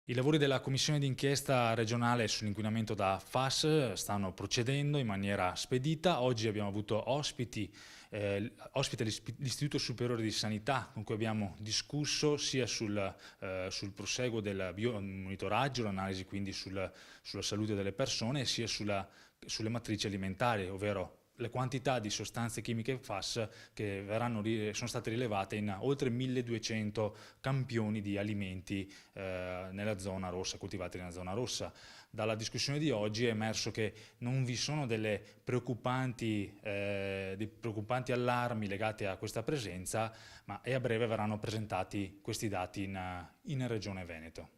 I lavori della commissione d'inchiesta regionale sull'inquinamento da FAS stanno procedendo in maniera spedita. Oggi abbiamo avuto ospite l'Istituto Superiore di Sanità, con cui abbiamo discusso sia sul proseguo del biomonitoraggio, l'analisi quindi sulla salute delle persone, sia sulle matrici alimentari, ovvero le quantità di sostanze chimiche FAS che sono state rilevate in oltre 1200 campioni di alimenti nella zona rossa, coltivati nella zona rossa. Dalla discussione di oggi è emerso che non vi sono dei preoccupanti allarmi legati a questa presenza, e a breve verranno presentati questi dati in Regione Veneto.